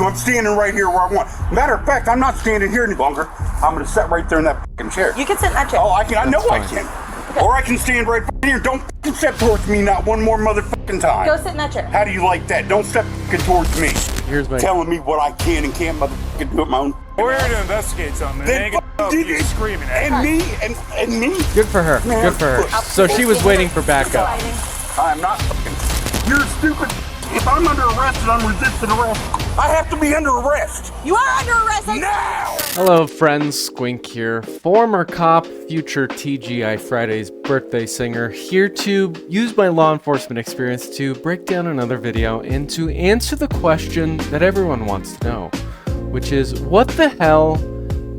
I'm standing right here where I want. Matter of fact, I'm not standing here any longer. I'm gonna sit right there in that fucking chair. You can sit in that chair. Oh, I can. I know fine. I can. Okay. Or I can stand right here. Don't fucking step towards me not one more motherfucking time. Go sit in that chair. How do you like that? Don't step fucking towards me. Here's my... Telling me what I can and can't motherfucking do it my own. We're here to investigate something. Then You screaming at and me and me. Good for her. Good for her. So she was waiting for backup. I'm not fucking. You're stupid. If I'm under arrest and I'm resisting arrest, I have to be under arrest. You are under arrest now. Hello, friends. Squink here. Former cop, future TGI Fridays birthday singer, here to use my law enforcement experience to break down another video and to answer the question that everyone wants to know, which is, what the hell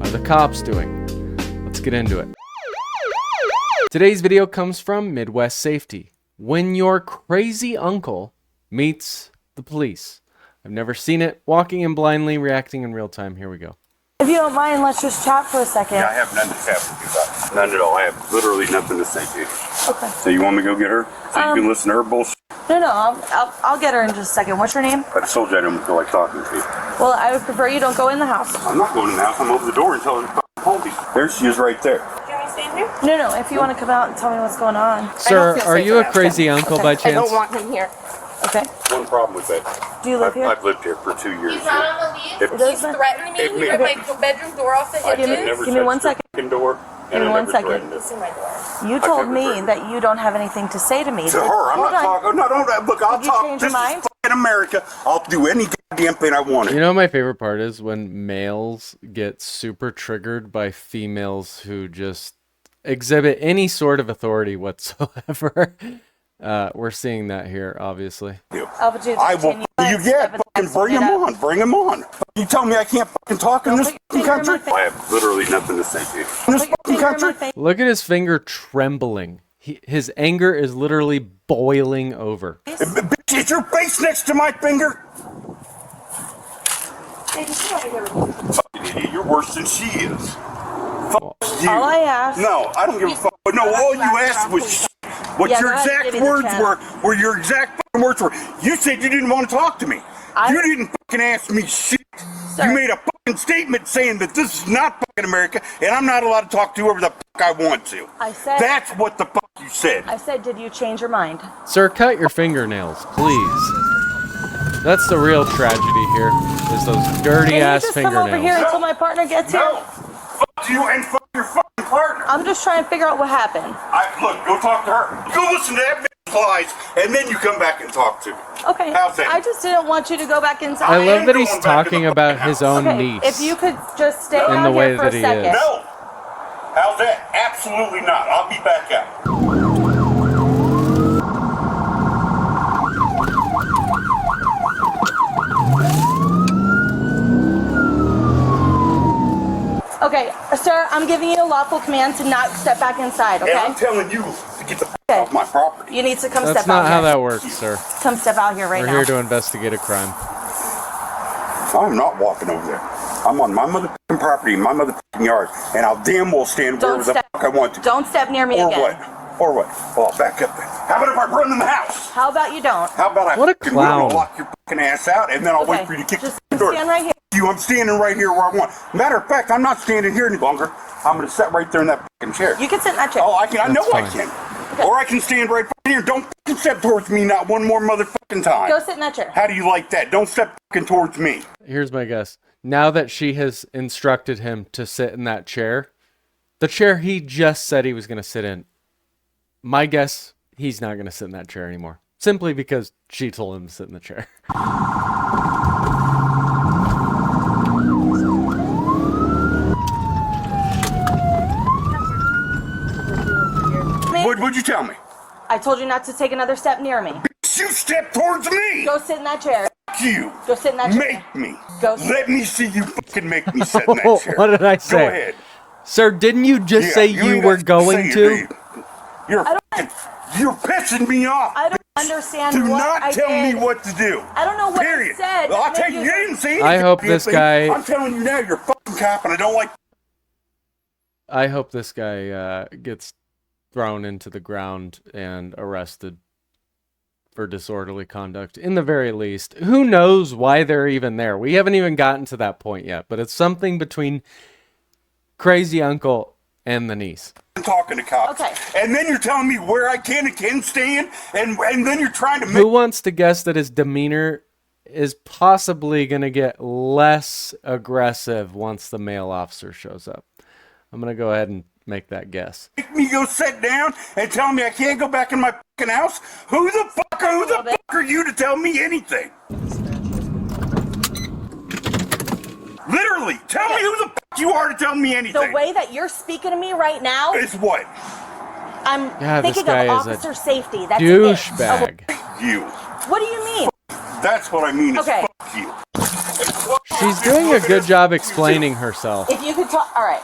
are the cops doing? Let's get into it. Today's video comes from Midwest Safety. When your crazy uncle meets the police. I've never seen it. Walking in blindly, reacting in real time. Here we go. If you don't mind, let's just chat for a second. Yeah, I have none to chat with you about. None at all. I have literally nothing to say to you. Okay. So you want me to go get her? So you can listen to her bullshit? No, I'll get her in just a second. What's your name? I just told you I don't feel like talking to you. Well, I would prefer you don't go in the house. I'm not going in the house. I'm over the door and telling her to hold me. There she is right there. Do you want me to stay in here? No, if you want to come out and tell me what's going on. Sir, are you a crazy uncle by I chance? don't want him here. Okay. One problem with that. Do you live here? I've lived here for 2 years. He's not on the lead. If- He's threatening me. He ripped my bedroom door off the I hinges. could never Give me touch 1 the second. fucking door. Give me 1 second. It's in my door. You told never me threatened that you don't have anything to say to me. To her, I'm Hold not on. talking. No, don't. Look, I'll Did you talk. change This your is mind? fucking America. I'll do any goddamn thing I want. You know, my favorite part is when males get super triggered by females who just exhibit any sort of authority whatsoever. We're seeing that here, obviously. I will. Fucking bring him on. Bring him on. You tell me I can't fucking talk in this fucking country? I have literally nothing to say to you. In this fucking country? Look at his finger trembling. His anger is literally boiling over. Bitch, is your face next to my finger? Fucking idiot, you're worse than she is. Fuck you. All I asked. No, I don't give a fuck. No, all you asked was shit. What Yeah, your go ahead, exact give me the words channel. were your exact fucking words were. You said you didn't want to talk to me. You didn't fucking ask me shit. Sir. You made a fucking statement saying that this is not fucking America and I'm not allowed to talk to whoever the fuck I want to. I said. That's what the fuck you said. I said, did you change your mind? Sir, cut your fingernails, please. That's the real tragedy here, is those dirty ass Can you just come over here fingernails. until my partner gets here? No. Fuck you and fuck your fucking partner. I'm just trying to figure out what happened. Look, go talk to her. Go listen to that bitch's lies, and then you come back and talk to me. Okay. How's that? I just didn't want you to go back inside. I love am that he's going back to talking the about fucking his own Okay, niece. if you could just stay In out the way here for that a he second. is. No. How's that? Absolutely not. I'll be back out. Okay, sir, I'm giving you a lawful command to not step back inside, okay? And I'm telling you to get the Okay. off my property. You need to come That's step out not how here. that works, sir. Come step out here right We're now. here to investigate a crime. I'm not walking over there. I'm on my motherfucking property, my motherfucking yard, and I'll damn well stand Don't wherever the step- fuck I want to. Don't step near me Or again. what? Or what? Well, I'll back up then. How about if I run in the house? How about you don't? How about I What a fucking clown. lock your fucking ass out, and then I'll wait Okay, for you to kick just the door. stand right here. I'm standing right here where I want. Matter of fact, I'm not standing here any longer. I'm gonna sit right there in that fucking chair. You can sit in that chair. Oh, I can. I know I That's can. Okay. Or I can stand right here. Don't fucking step towards me not one more motherfucking time. Go sit in that chair. How do you like that? Don't step fucking towards me. Here's my guess. Now that she has instructed him to sit in that chair, the chair he just said he was going to sit in, my guess, he's not going to sit in that chair anymore. Simply because she told him to sit in the chair. What'd you tell me? I told you not to take another step near me. You step towards me. Go sit in that chair. Fuck you. Go sit in that chair. Make me. Go sit. Let me see you fucking make me sit in that chair. What did I say? Go ahead. Sir, didn't you just say Yeah, you ain't were got going say to? it, babe. You're pissing me off. I don't understand Do what not I tell did. me what to do. I don't know what Period. I said. Well, I'll that tell made you, you didn't say anything. I hope this guy- I'm telling you now, you're a fucking cop, and I don't like. I hope this guy gets thrown into the ground and arrested for disorderly conduct, in the very least. Who knows why they're even there? We haven't even gotten to that point yet, but it's something between crazy uncle and the niece. Talking to cops. Okay. And then you're telling me where I can and can't stand, and then you're trying to make... Who wants to guess that his demeanor is possibly going to get less aggressive once the male officer shows up? I'm going to go ahead and make that guess. Make me go sit down and tell me I can't go back in my fucking house? Who the fuck are you to tell me anything? Literally, tell me who the fuck you are to tell me anything. The way that you're speaking to me right now, Is what? I'm Yeah, this thinking guy of is officer safety. That's douchebag. You. What do you mean? That's what I mean is Okay. fuck you. She's doing a good job explaining herself. If you could talk, all right.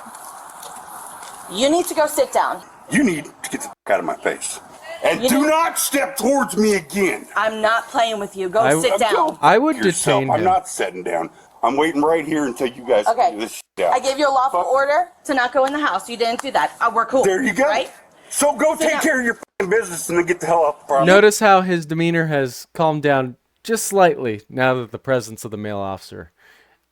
You need to go sit down. You need to get the fuck out of my face. And You do know- not step towards me again. I'm not playing with you. Go sit down. I would Yourself. detain I'm him. not sitting down. I'm waiting right here until you guys Okay. figure this shit out. I gave you a lawful Fuck. order to not go in the house. You didn't do that. We're cool. There you go. Right? So go Sit take down. care of your fucking business and then get the hell out the problem. Notice how his demeanor has calmed down just slightly now that the presence of the male officer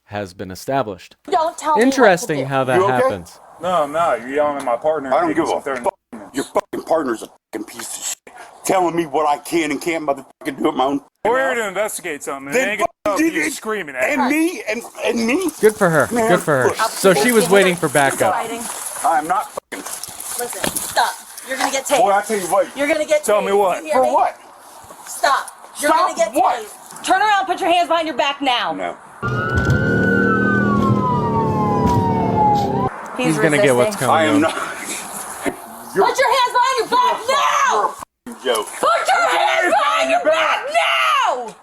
has been established. Don't tell me. Interesting what to do. how that You okay? happens. No, you're yelling at my partner. I don't give a Sit there and- fuck. Your fucking partner's a fucking piece of shit. Telling me what I can and can't motherfucking do at my own. We're here to investigate something. And Then they ain't gonna fucking you did it. screaming at And me. me and me. Good for her. Man, Good for her. look. So she was waiting for backup. Fighting. I'm not fucking. Listen, stop. You're gonna get tased. Boy, I tell you what. You're gonna get Tell me tased. what? You hear For me? what? Stop. You're Stop gonna get what? tased. Turn around. Put your hands behind your back now. No. He's gonna get what's coming. I am not. You're Put your hands behind your back now. a fucking joke. Put your hands behind your back now.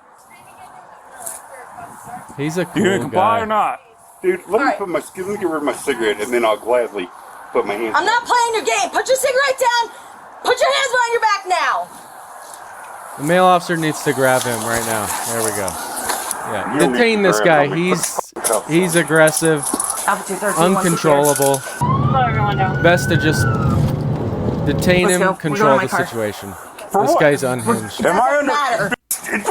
He's a You cool gonna comply guy. or not? Dude, let me Alright. put my let me get rid of my cigarette and then I'll gladly put my hands. I'm not playing your game. Put your cigarette down. Put your hands behind your back now. The male officer needs to grab him right now. There we go. Yeah, You don't need detain to this grab guy. him. He's aggressive, uncontrollable. Best to just detain Let's him, go. We're going control to my the car. situation. For This what? guy's unhinged. Am I under? matter.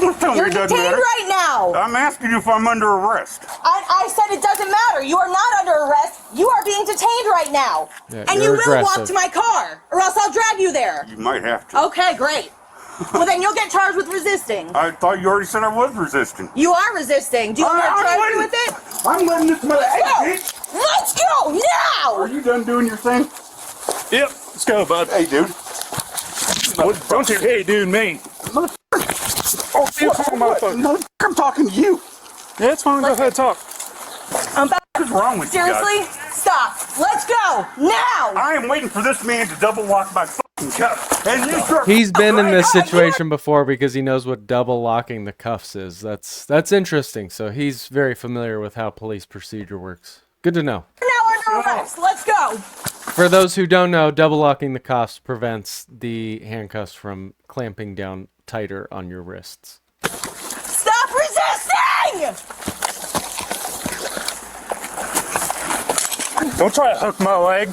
Don't tell me You're it doesn't detained matter. right now. I'm asking you if I'm under arrest. I said it doesn't matter. You are not under arrest. You are being detained right now. Yeah, and you you're will walk aggressive. to my car, or else I'll drag you there. You might have to. Okay, great. Well, then you'll get charged with resisting. I thought you already said I was resisting. You are resisting. Do you want me to charge you with it? I'm letting this mother. Hey, Go. bitch. Let's go now. Are you done doing your thing? Yep. Let's go, bud. Hey, dude. Don't you hey, dude, me. Oh, motherfucker. I'm talking to you. Yeah, it's fine. Go ahead, talk. I'm back. What's wrong with you guys? Seriously? Stop. Let's go now. I am waiting for this man to double lock my fucking cuff. And you start. He's been in this situation before because he knows what double locking the cuffs is. That's interesting. So he's very familiar with how police procedure works. Good to know. Now under arrest. Let's go. For those who don't know, double locking the cuffs prevents the handcuffs from clamping down tighter on your wrists. Stop resisting. Don't try to hook my leg.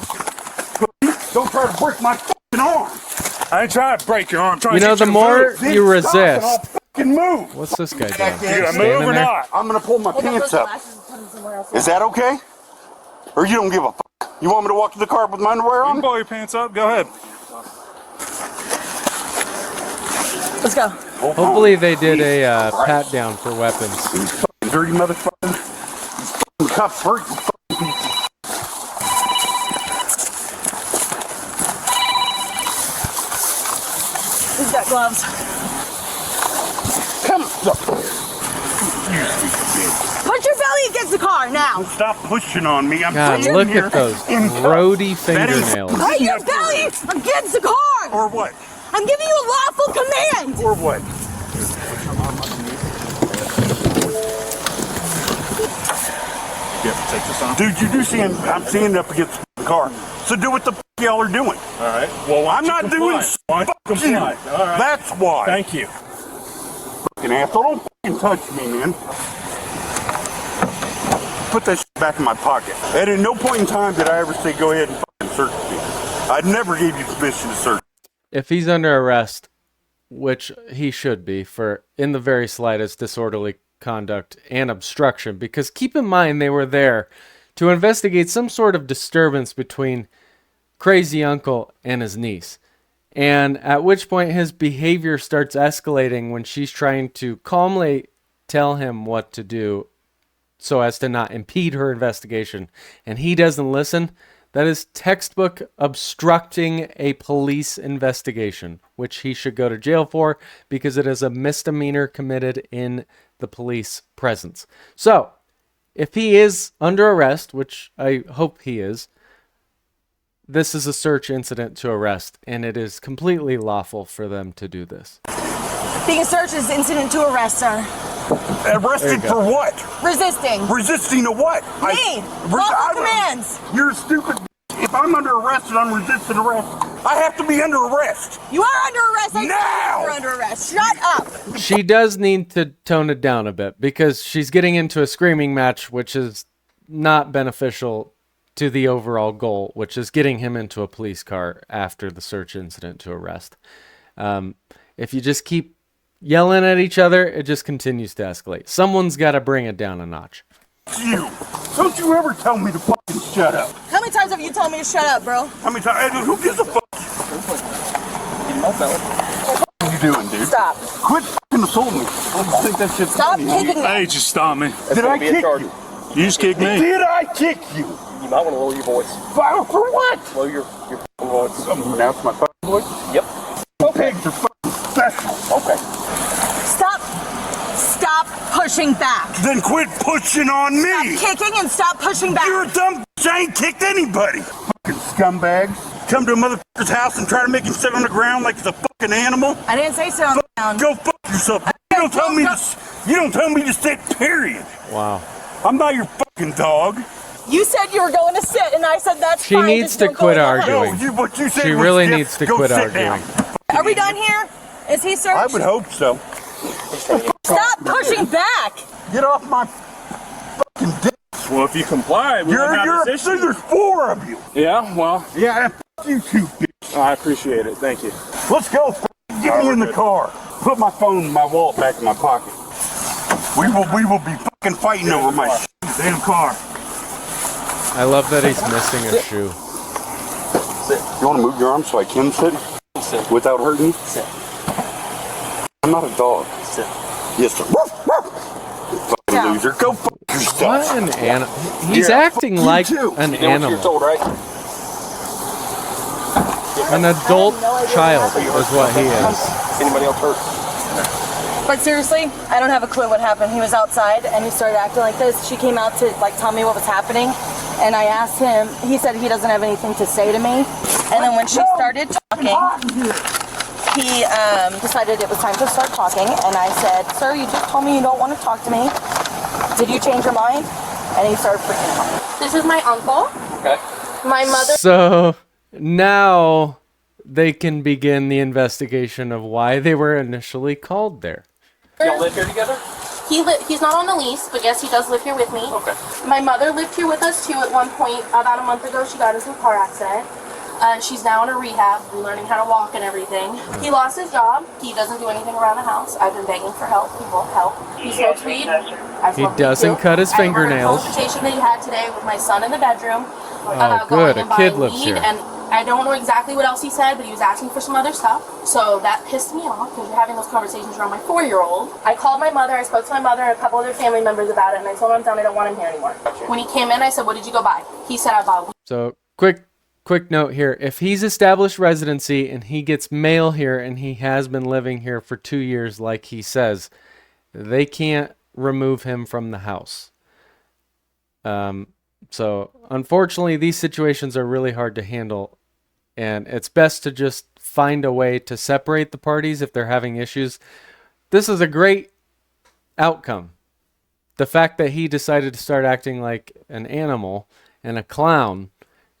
Don't try to break my fucking arm. I ain't trying to break your arm. I'm trying You to know, get the to more Then you stop and I'll resist, fucking move. what's this guy doing? move. You gonna Standing move or there? not? I'm gonna pull my pants up. Is that okay? Or you don't give a fuck? You want me to walk to the car with my underwear You can on? pull your pants up. Go ahead. Let's go. Hopefully they did a pat down for weapons. These fucking dirty motherfuckers. These fucking cuffs hurt you fucking pieces. He's got gloves. Come on. Put your belly against the car now. Stop pushing on me. I'm God, sitting look here at those in grody That is- fingernails. Put your belly against the car. Or what? I'm giving you a lawful command. Or what? Take this on. Dude, you do see him. I'm seeing up against the car. So do what the fuck y'all are doing. All right. Well, why I'm don't not you doing comply? Why fuck don't you you. comply? All right. That's why. Thank you. Fucking asshole. Don't fucking touch me, man. Put that shit back in my pocket. And at no point in time did I ever say go ahead and fucking search me. I never gave you permission to search. If he's under arrest, which he should be for in the very slightest disorderly conduct and obstruction, because keep in mind they were there to investigate some sort of disturbance between crazy uncle and his niece. And at which point his behavior starts escalating when she's trying to calmly tell him what to do so as to not impede her investigation. And he doesn't listen. That is textbook obstructing a police investigation, which he should go to jail for because it is a misdemeanor committed in the police presence. So, if he is under arrest, which I hope he is, this is a search incident to arrest, and it is completely lawful for them to do this. Being a search is incident to arrest, sir. Arrested for what? Resisting. Resisting to what? Me. Lawful commands. You're a stupid. If I'm under arrest and I'm resisting arrest, I have to be under arrest. You are under arrest. Now. You're under arrest. Shut up. She does need to tone it down a bit because she's getting into a screaming match, which is not beneficial to the overall goal, which is getting him into a police car after the search incident to arrest. If you just keep yelling at each other, it just continues to escalate. Someone's got to bring it down a notch. You. Don't you ever tell me to fucking shut up. How many times have you told me to shut up, bro? How many times? Who gives a fuck? What are you doing, dude? Stop. Quit fucking assaulting me. I think that shit's Stop funny. kicking me. Hey, just stop me. Did I kick you? You just kicked me. Did I kick you? You might want to lower your voice. For what? Lower your fucking voice. Now it's my fucking voice? Yep. Okay, you're fucking special. Okay. Stop pushing back. Then quit pushing on me. Stop kicking and stop pushing back. You're a dumb bitch. I ain't kicked anybody. Fucking scumbags. Come to a motherfucker's house and try to make him sit on the ground like he's a fucking animal. I didn't say sit on the ground. Go fuck yourself. You don't tell me to sit, period. Wow. I'm not your fucking dog. You said you were going to sit, and I said that's She fine. needs just to don't quit go in the arguing. house. What you said She was really just needs to go quit sit arguing. down. Are we done here? Is he searched? I would hope so. Stop pushing back. Get off my fucking dick. Well, if you comply, we won't have this issue. There's 4 of you. Yeah, well, Yeah, fuck you two, bitch. I appreciate it. Thank you. Let's go. Get me in the car. Put my phone and my wallet back in my pocket. We will be fucking fighting over my damn car. I love that he's missing a shoe. Sit. You want to move your arm so I can sit? Sit. Without hurting you? Sit. I'm not a dog. Sit. Yes, sir. You fucking loser. Go fuck yourself. What an animal. He's Yeah, acting fuck you like too. an You know what you're animal. told, right? An adult child is what he is. Anybody else hurt? But seriously, I don't have a clue what happened. He was outside and he started acting like this. She came out to tell me what was happening, and I asked him. He said he doesn't have anything to say to me. And then when she started talking, he decided it was time to start talking. And I said, "Sir, you just told me you don't want to talk to me. Did you change your mind?" And he started freaking out. This is my uncle. Okay. My mother. So now they can begin the investigation of why they were initially called there. Y'all live here together? He's not on the lease, but yes, he does live here with me. Okay. My mother lived here with us too at one point. About a month ago, she got into a car accident. She's now in a rehab, learning how to walk and everything. He lost his job. He doesn't do anything around the house. I've been begging for help. He won't help. He smokes weed. He doesn't cut his fingernails. I had a conversation that he had today with my son in the bedroom about good. going and A kid buying lives weed, here. and I don't know exactly what else he said, but he was asking for some other stuff. So that pissed me off because we're having those conversations around my 4-year-old. I called my mother. I spoke to my mother and a couple other family members about it, and I told him I'm done. I don't want him here anymore. When he came in, I said, "What did you go buy?" He said, "I bought weed." So quick note here. If he's established residency and he gets mail here and he has been living here for 2 years like he says, they can't remove him from the house. So unfortunately, these situations are really hard to handle, and it's best to just find a way to separate the parties if they're having issues. This is a great outcome. The fact that he decided to start acting like an animal and a clown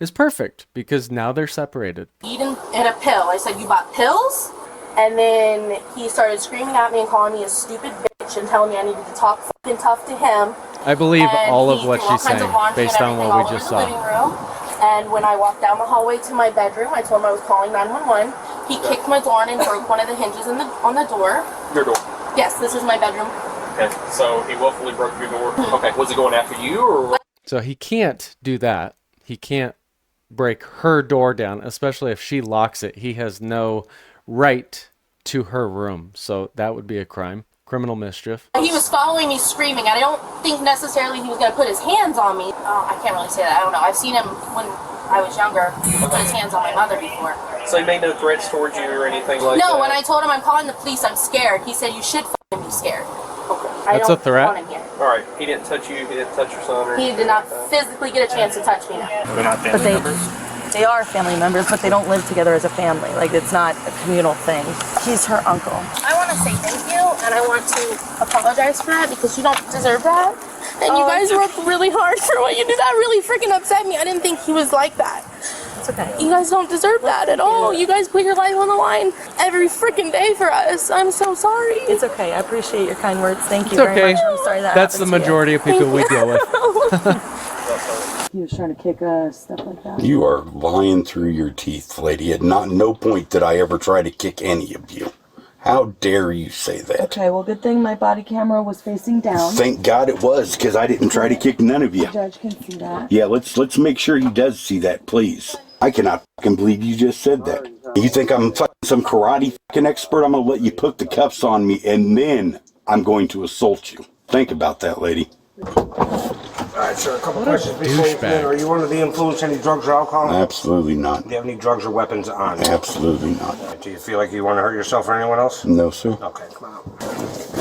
is perfect because now they're separated. Weed and a pill. I said, "You bought pills?" And then he started screaming at me and calling me a stupid bitch and telling me I needed to talk fucking tough to him. I believe And all he of what threw all she's kinds saying of laundry based and on everything what all we just over the saw. living room. And when I walked down the hallway to my bedroom, I told him I was calling 911. He kicked my door in and broke one of the hinges on the door. Your door. Yes, this is my bedroom. Okay, so he willfully broke your door. Okay, was he going after you or? So he can't do that. He can't break her door down, especially if she locks it. He has no right to her room. So that would be a crime. Criminal mischief. He was following me screaming. I don't think necessarily he was going to put his hands on me. I can't really say that. I don't know. I've seen him when I was younger put his hands on my mother before. So he made no threats towards you or anything like that? No, when I told him I'm calling the police, I'm scared. He said, you should be scared. Okay. That's a threat? Want him here. All right. He didn't touch you. He didn't touch your son or He did not physically get a chance to touch me. They're not But family members. they are family members, but they don't live together as a family. Like, it's not a communal thing. He's her uncle. I want to say thank you, and I want to apologize for that because you don't deserve that. And you guys worked really hard for what you did. That really freaking upset me. I didn't think he was like that. It's okay. You guys don't deserve that at all. You guys put your life on the line every freaking day for us. I'm so sorry. It's okay. I appreciate your kind words. Thank you It's very okay. much. I'm sorry that That's the happened to you. majority of people we deal with. He was trying to kick us, stuff like that. You are lying through your teeth, lady. At no point did I ever try to kick any of you. How dare you say that? Okay, well, good thing my body camera was facing down. Thank God it was, because I didn't try to kick none of you. The judge can see that. Yeah, let's make sure he does see that, please. I cannot fucking believe you just said that. You think I'm fucking some karate fucking expert? I'm gonna let you put the cuffs on me, and then I'm going to assault you. Think about that, lady. Alright, sir, a couple questions before you come in. douchebag. Are you under the influence of any drugs or alcohol? Absolutely not. Do you have any drugs or weapons on? Absolutely not. Do you feel like you want to hurt yourself or anyone else? No, sir. Okay, come on.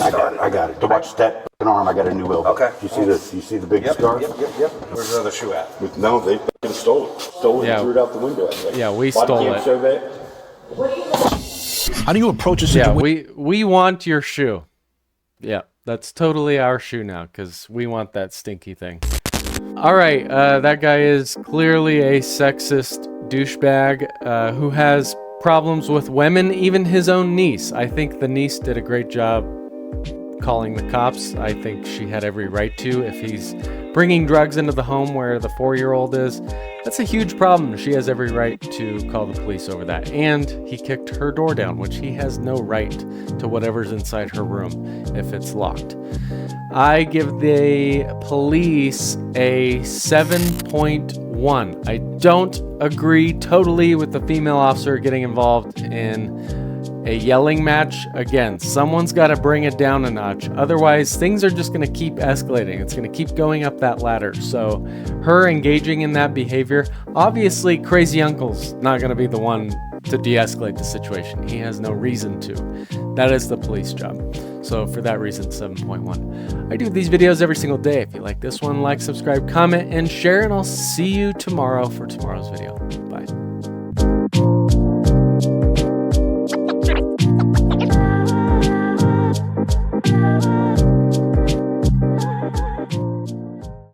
I got it. To watch that fucking arm, I got a new elbow. Okay. You see this? You see the big scar? Yep. Where's the other shoe at? No, they fucking stole it. Stole it Yeah. and threw it out the window. Yeah, we Body stole cam it. show that? How do you approach a Yeah, situation? we want your shoe. Yeah, that's totally our shoe now because we want that stinky thing. All right, that guy is clearly a sexist douchebag who has problems with women, even his own niece. I think the niece did a great job calling the cops. I think she had every right to. If he's bringing drugs into the home where the 4-year-old is, that's a huge problem. She has every right to call the police over that. And he kicked her door down, which he has no right to whatever's inside her room if it's locked. I give the police a 7.1. I don't agree totally with the female officer getting involved in a yelling match. Again, someone's got to bring it down a notch. Otherwise, things are just going to keep escalating. It's going to keep going up that ladder. So her engaging in that behavior, obviously crazy uncle's not going to be the one to de-escalate the situation. He has no reason to. That is the police job. So for that reason, 7.1. I do these videos every single day. If you like this one, like, subscribe, comment, and share, and I'll see you tomorrow for tomorrow's video. Bye.